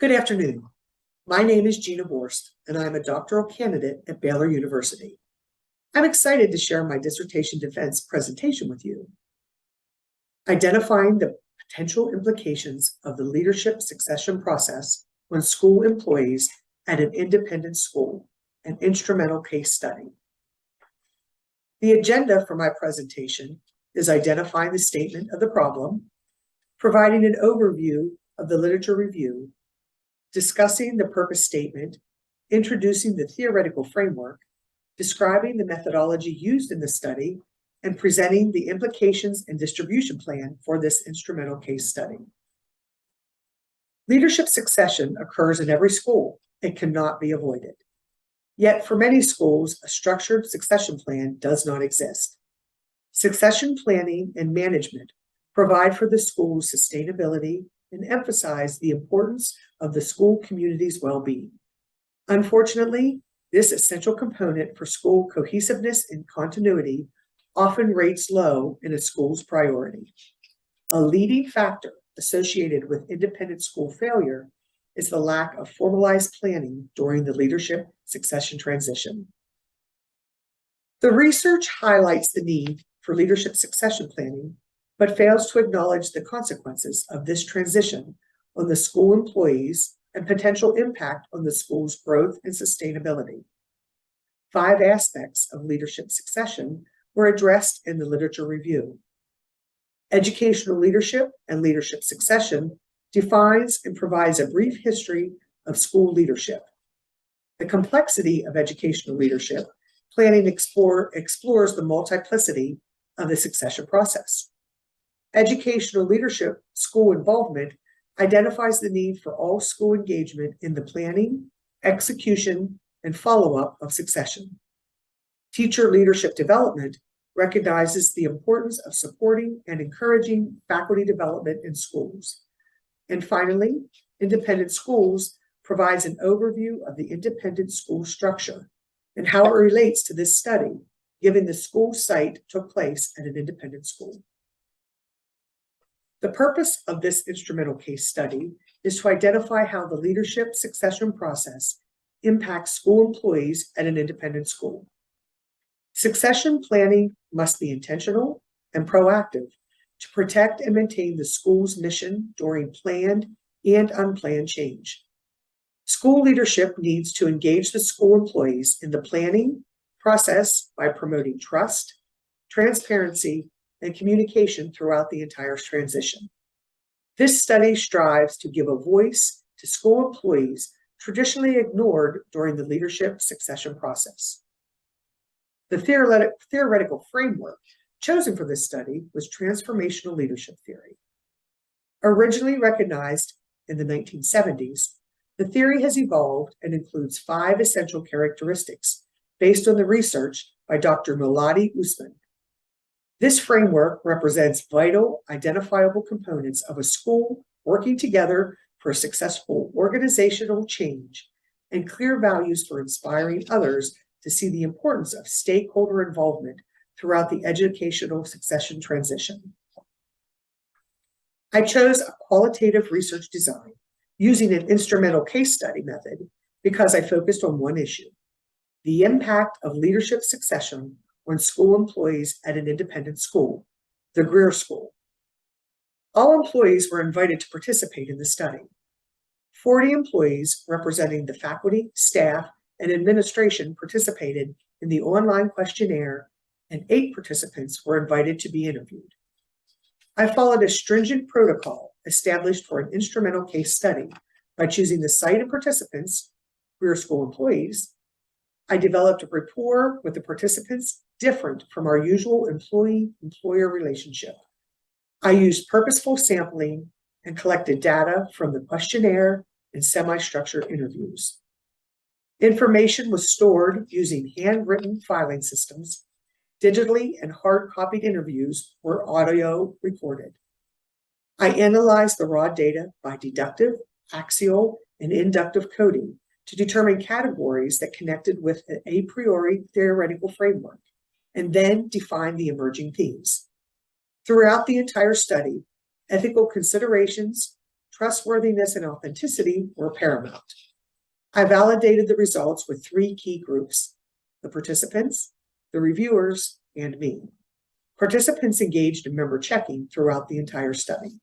Good afternoon. My name is Gina Borst, and I'm a doctoral candidate at Baylor University. I'm excited to share my dissertation defense presentation with you. Identifying the potential implications of the leadership succession process on school employees at an independent school, an instrumental case study. The agenda for my presentation is identifying the statement of the problem, providing an overview of the literature review, discussing the purpose statement, introducing the theoretical framework, describing the methodology used in the study, and presenting the implications and distribution plan for this instrumental case study. Leadership succession occurs in every school and cannot be avoided. Yet for many schools, a structured succession plan does not exist. Succession planning and management provide for the school's sustainability and emphasize the importance of the school community's well-being. Unfortunately, this essential component for school cohesiveness and continuity often rates low in a school's priority. A leading factor associated with independent school failure is the lack of formalized planning during the leadership succession transition. The research highlights the need for leadership succession planning, but fails to acknowledge the consequences of this transition on the school employees and potential impact on the school's growth and sustainability. 5 aspects of leadership succession were addressed in the literature review. Educational leadership and leadership succession defines and provides a brief history of school leadership. The complexity of educational leadership planning explores the multiplicity of the succession process. Educational leadership school involvement identifies the need for all school engagement in the planning, execution, and follow-up of succession. Teacher leadership development recognizes the importance of supporting and encouraging faculty development in schools. And finally, independent schools provides an overview of the independent school structure and how it relates to this study, given the school site took place at an independent school. The purpose of this instrumental case study is to identify how the leadership succession process impacts school employees at an independent school. Succession planning must be intentional and proactive to protect and maintain the school's mission during planned and unplanned change. School leadership needs to engage the school employees in the planning process by promoting trust, transparency, and communication throughout the entire transition. This study strives to give a voice to school employees traditionally ignored during the leadership succession process. The theoretical framework chosen for this study was transformational leadership theory. Originally recognized in the 1970s, the theory has evolved and includes 5 essential characteristics based on the research by Dr. Milady Usman. This framework represents vital, identifiable components of a school working together for a successful organizational change and clear values for inspiring others to see the importance of stakeholder involvement throughout the educational succession transition. I chose a qualitative research design using an instrumental case study method because I focused on one issue: the impact of leadership succession on school employees at an independent school, the Greer School. All employees were invited to participate in the study. 40 employees representing the faculty, staff, and administration participated in the online questionnaire, and 8 participants were invited to be interviewed. I followed a stringent protocol established for an instrumental case study by choosing the site and participants, Greer School employees. I developed a rapport with the participants different from our usual employee-employer relationship. I used purposeful sampling and collected data from the questionnaire and semi-structured interviews. Information was stored using handwritten filing systems. Digitally and hard-copied interviews were audio recorded. I analyzed the raw data by deductive, axial, and inductive coding to determine categories that connected with an a priori theoretical framework, and then define the emerging themes. Throughout the entire study, ethical considerations, trustworthiness, and authenticity were paramount. I validated the results with three key groups: the participants, the reviewers, and me. Participants engaged in member checking throughout the entire study.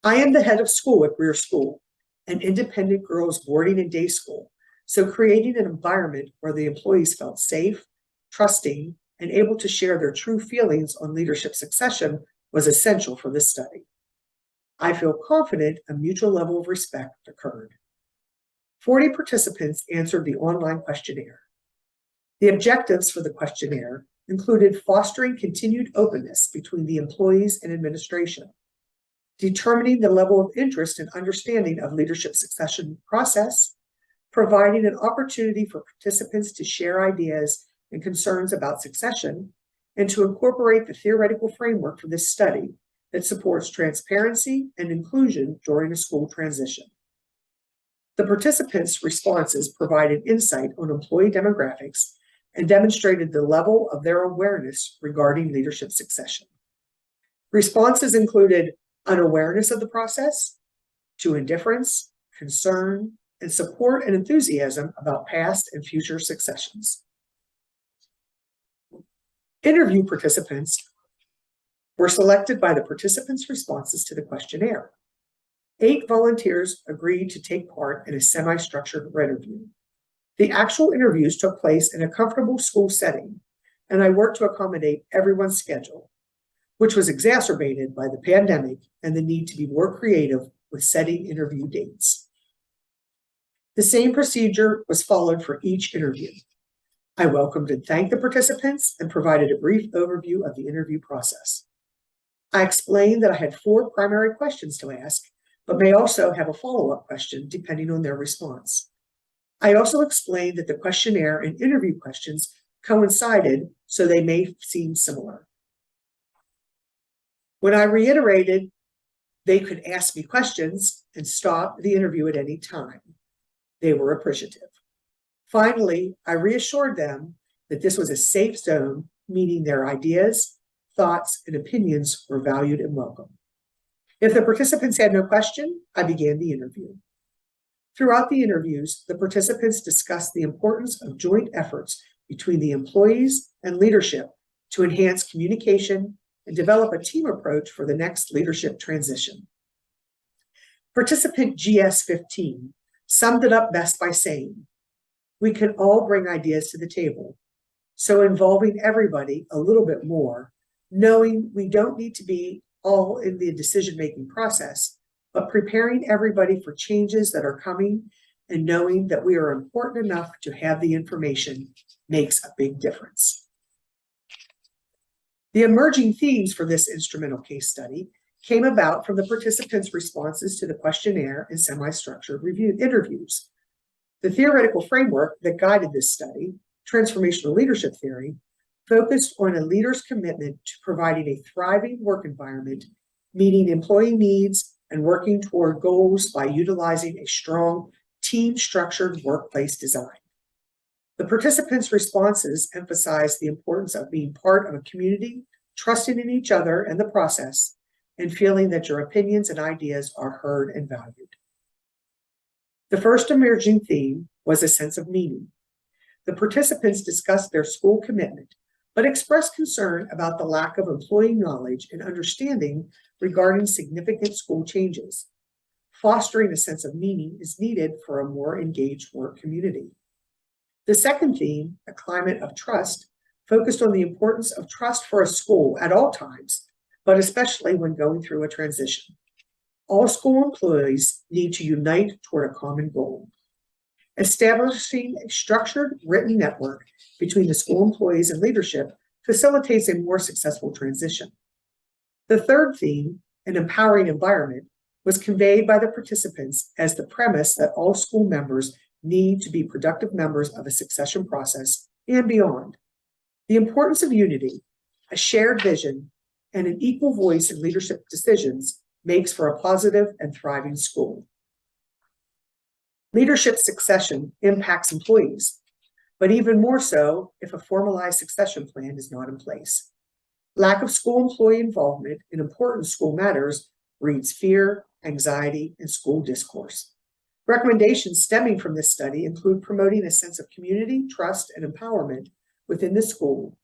I am the head of school at Greer School, an independent girls' boarding and day school, so creating an environment where the employees felt safe, trusting, and able to share their true feelings on leadership succession was essential for this study. I feel confident a mutual level of respect occurred. 40 participants answered the online questionnaire. The objectives for the questionnaire included fostering continued openness between the employees and administration, determining the level of interest and understanding of leadership succession process, providing an opportunity for participants to share ideas and concerns about succession, and to incorporate the theoretical framework for this study that supports transparency and inclusion during a school transition. The participants' responses provided insight on employee demographics and demonstrated the level of their awareness regarding leadership succession. Responses included unawareness of the process, to indifference, concern, and support and enthusiasm about past and future successions. Interview participants were selected by the participants' responses to the questionnaire. 8 volunteers agreed to take part in a semi-structured interview. The actual interviews took place in a comfortable school setting, and I worked to accommodate everyone's schedule, which was exacerbated by the pandemic and the need to be more creative with setting interview dates. The same procedure was followed for each interview. I welcomed and thanked the participants and provided a brief overview of the interview process. I explained that I had 4 primary questions to ask, but may also have a follow-up question depending on their response. I also explained that the questionnaire and interview questions coincided, so they may seem similar. When I reiterated they could ask me questions and stop the interview at any time, they were appreciative. Finally, I reassured them that this was a safe zone, meaning their ideas, thoughts, and opinions were valued and welcome. If the participants had no question, I began the interview. Throughout the interviews, the participants discussed the importance of joint efforts between the employees and leadership to enhance communication and develop a team approach for the next leadership transition. Participant GS15 summed it up best by saying, "We can all bring ideas to the table, so involving everybody a little bit more, knowing we don't need to be all in the decision-making process, but preparing everybody for changes that are coming and knowing that we are important enough to have the information makes a big difference." The emerging themes for this instrumental case study came about from the participants' responses to the questionnaire and semi-structured review interviews. The theoretical framework that guided this study, transformational leadership theory, focused on a leader's commitment to providing a thriving work environment, meeting employee needs, and working toward goals by utilizing a strong team-structured workplace design. The participants' responses emphasized the importance of being part of a community, trusting in each other and the process, and feeling that your opinions and ideas are heard and valued. The first emerging theme was a sense of meaning. The participants discussed their school commitment, but expressed concern about the lack of employee knowledge and understanding regarding significant school changes. Fostering a sense of meaning is needed for a more engaged work community. The second theme, a climate of trust, focused on the importance of trust for a school at all times, but especially when going through a transition. All school employees need to unite toward a common goal. Establishing a structured written network between the school employees and leadership facilitates a more successful transition. The third theme, an empowering environment, was conveyed by the participants as the premise that all school members need to be productive members of a succession process and beyond. The importance of unity, a shared vision, and an equal voice in leadership decisions makes for a positive and thriving school. Leadership succession impacts employees, but even more so if a formalized succession plan is not in place. Lack of school employee involvement in important school matters breeds fear, anxiety, and school discourse. Recommendations stemming from this study include promoting a sense of community, trust, and empowerment within the school,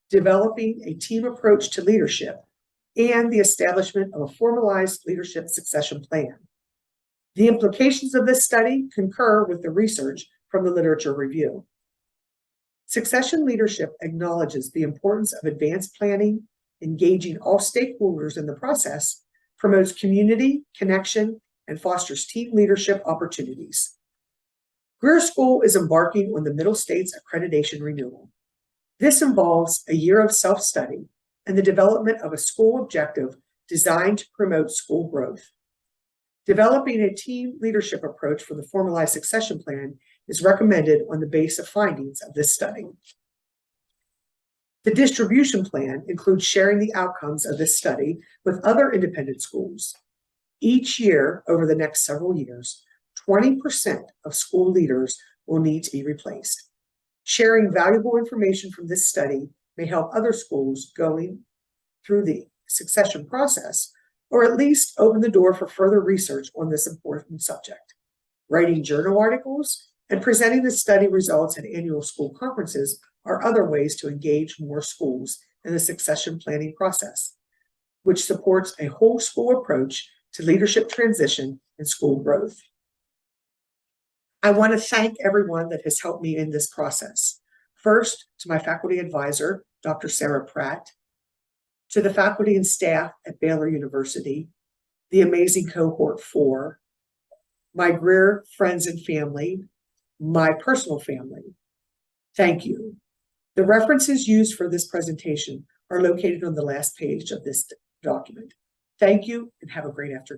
developing a team approach to leadership, and the establishment of a formalized leadership succession plan. The implications of this study concur with the research from the literature review. Succession leadership acknowledges the importance of advanced planning, engaging all stakeholders in the process, promotes community, connection, and fosters team leadership opportunities. Greer School is embarking on the Middle States Accreditation Renewal. This involves a year of self-study and the development of a school objective designed to promote school growth. Developing a team leadership approach for the formalized succession plan is recommended on the basis of findings of this study. The distribution plan includes sharing the outcomes of this study with other independent schools. Each year, over the next several years, 20% of school leaders will need to be replaced. Sharing valuable information from this study may help other schools going through the succession process, or at least open the door for further research on this important subject. Writing journal articles and presenting the study results at annual school conferences are other ways to engage more schools in the succession planning process, which supports a whole school approach to leadership transition and school growth. I want to thank everyone that has helped me in this process. First, to my faculty advisor, Dr. Sarah Pratt, to the faculty and staff at Baylor University, the amazing cohort 4, my Greer friends and family, my personal family. Thank you. The references used for this presentation are located on the last page of this document. Thank you and have a great afternoon.